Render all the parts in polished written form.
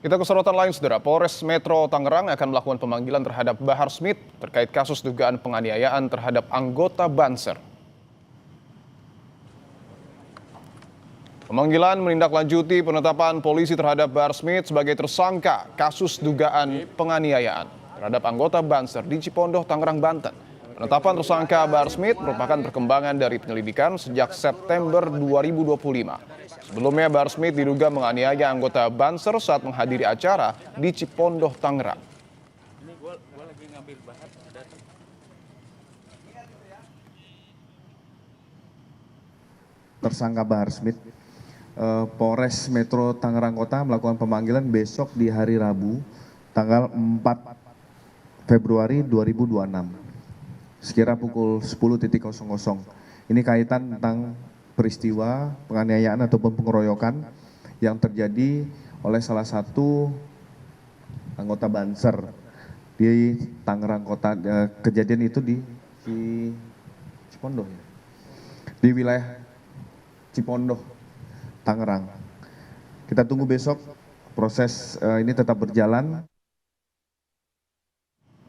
Kita ke sorotan lain, Saudara. Polres Metro Tangerang akan melakukan pemanggilan terhadap Bahar Smith terkait kasus dugaan penganiayaan terhadap anggota Banser. Pemanggilan menindaklanjuti penetapan polisi terhadap Bahar Smith sebagai tersangka kasus dugaan penganiayaan terhadap anggota Banser di Cipondoh, Tangerang, Banten. Penetapan tersangka Bahar Smith merupakan perkembangan dari penyelidikan sejak September 2025. Sebelumnya, Bahar Smith diduga menganiaya anggota Banser saat menghadiri acara di Cipondoh, Tangerang. Tersangka Bahar Smith, Polres Metro Tangerang Kota melakukan pemanggilan besok di hari Rabu, tanggal 4 Februari 2026. Sekira pukul 10.00. Ini kaitan tentang peristiwa penganiayaan ataupun pengeroyokan yang terjadi oleh salah satu anggota Banser di Tangerang Kota. Kejadian itu di Cipondoh, di wilayah Cipondoh, Tangerang. Kita tunggu besok, proses ini tetap berjalan.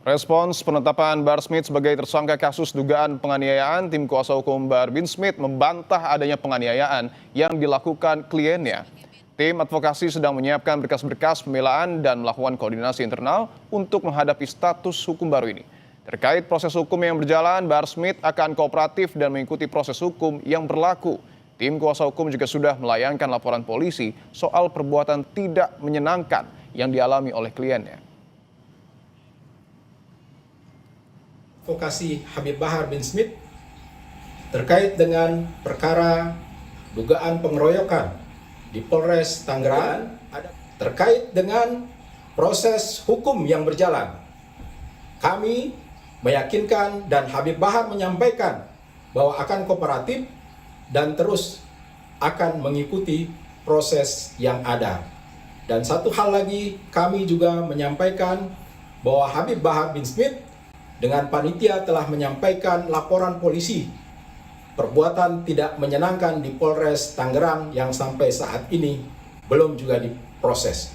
Respons penetapan Bahar Smith sebagai tersangka kasus dugaan penganiayaan, tim kuasa hukum Bahar bin Smith membantah adanya penganiayaan yang dilakukan kliennya. Tim advokasi sedang menyiapkan berkas-berkas pembelaan dan melakukan koordinasi internal untuk menghadapi status hukum baru ini. Terkait proses hukum yang berjalan, Bahar Smith akan kooperatif dan mengikuti proses hukum yang berlaku. Tim kuasa hukum juga sudah melayangkan laporan polisi soal perbuatan tidak menyenangkan yang dialami oleh kliennya. Advokasi Habib Bahar bin Smith terkait dengan perkara dugaan pengeroyokan di Polres Tangerang terkait dengan proses hukum yang berjalan. Kami meyakinkan dan Habib Bahar menyampaikan bahwa akan kooperatif dan terus akan mengikuti proses yang ada. Dan satu hal lagi, kami juga menyampaikan bahwa Habib Bahar bin Smith dengan panitia telah menyampaikan laporan polisi perbuatan tidak menyenangkan di Polres Tangerang yang sampai saat ini belum juga diproses.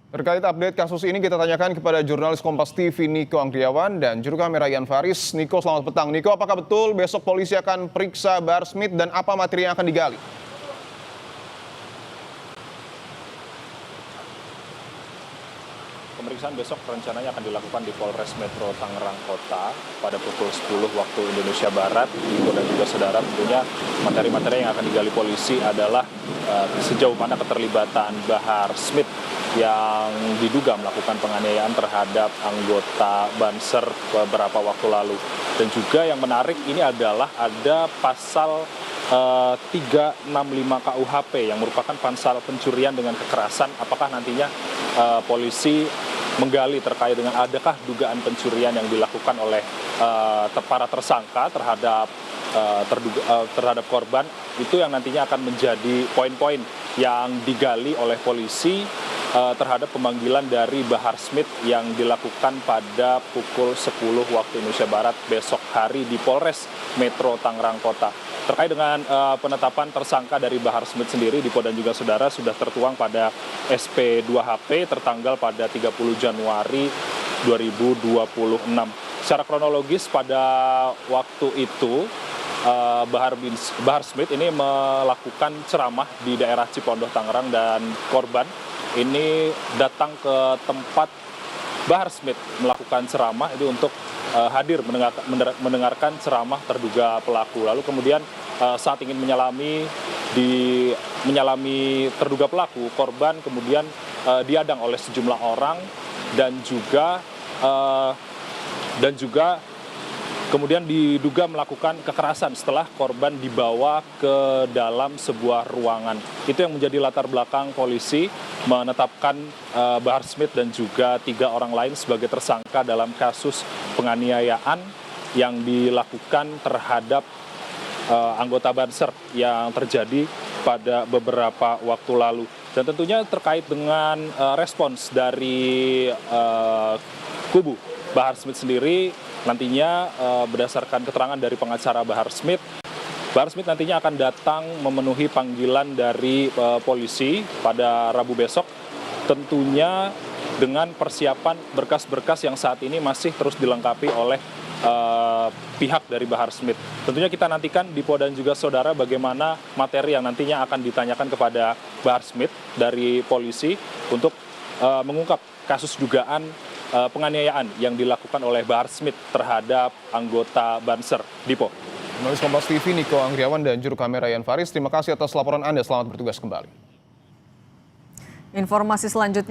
Terkait update kasus ini kita tanyakan kepada jurnalis Kompas TV Niko Angriawan dan juru kamera Ian Faris. Niko, selamat petang. Niko, apakah betul besok polisi akan periksa Bahar Smith dan apa materi yang akan digali? Pemeriksaan besok rencananya akan dilakukan di Polres Metro Tangerang Kota pada pukul 10 waktu Indonesia Barat. Niko dan juga saudara, tentunya materi-materi yang akan digali polisi adalah sejauh mana keterlibatan Bahar Smith yang diduga melakukan penganiayaan terhadap anggota Banser beberapa waktu lalu. Dan juga yang menarik ini adalah ada pasal 365 KUHP yang merupakan pasal pencurian dengan kekerasan. Apakah nantinya polisi menggali terkait dengan adakah dugaan pencurian yang dilakukan oleh para tersangka terhadap korban, itu yang nantinya akan menjadi poin-poin yang digali oleh polisi terhadap pemanggilan dari Bahar Smith yang dilakukan pada pukul 10 waktu Indonesia Barat besok hari di Polres Metro Tangerang Kota. Terkait dengan penetapan tersangka dari Bahar Smith sendiri, Dipo dan juga saudara, sudah tertuang pada SP2HP tertanggal pada 30 Januari 2026. Secara kronologis pada waktu itu Bahar Smith ini melakukan ceramah di daerah Cipondoh, Tangerang, dan korban ini datang ke tempat Bahar Smith melakukan ceramah itu untuk hadir mendengarkan ceramah terduga pelaku. Lalu kemudian saat ingin menyalami terduga pelaku, korban kemudian diadang oleh sejumlah orang dan juga kemudian diduga melakukan kekerasan setelah korban dibawa ke dalam sebuah ruangan. Itu yang menjadi latar belakang polisi menetapkan Bahar Smith dan juga 3 orang lain sebagai tersangka dalam kasus penganiayaan yang dilakukan terhadap anggota Banser yang terjadi pada beberapa waktu lalu. Dan tentunya terkait dengan respons dari kubu Bahar Smith sendiri, nantinya berdasarkan keterangan dari pengacara Bahar Smith, Bahar Smith nantinya akan datang memenuhi panggilan dari polisi pada Rabu besok, tentunya dengan persiapan berkas-berkas yang saat ini masih terus dilengkapi oleh pihak dari Bahar Smith. Tentunya kita nantikan Dipo dan juga saudara bagaimana materi yang nantinya akan ditanyakan kepada Bahar Smith dari polisi untuk mengungkap kasus dugaan penganiayaan yang dilakukan oleh Bahar Smith terhadap anggota Banser. Dipo. Jurnalis Kompas TV Niko Anggriawan dan juru kamera Yan Faris, terima kasih atas laporan Anda. Selamat bertugas kembali. Informasi selanjutnya.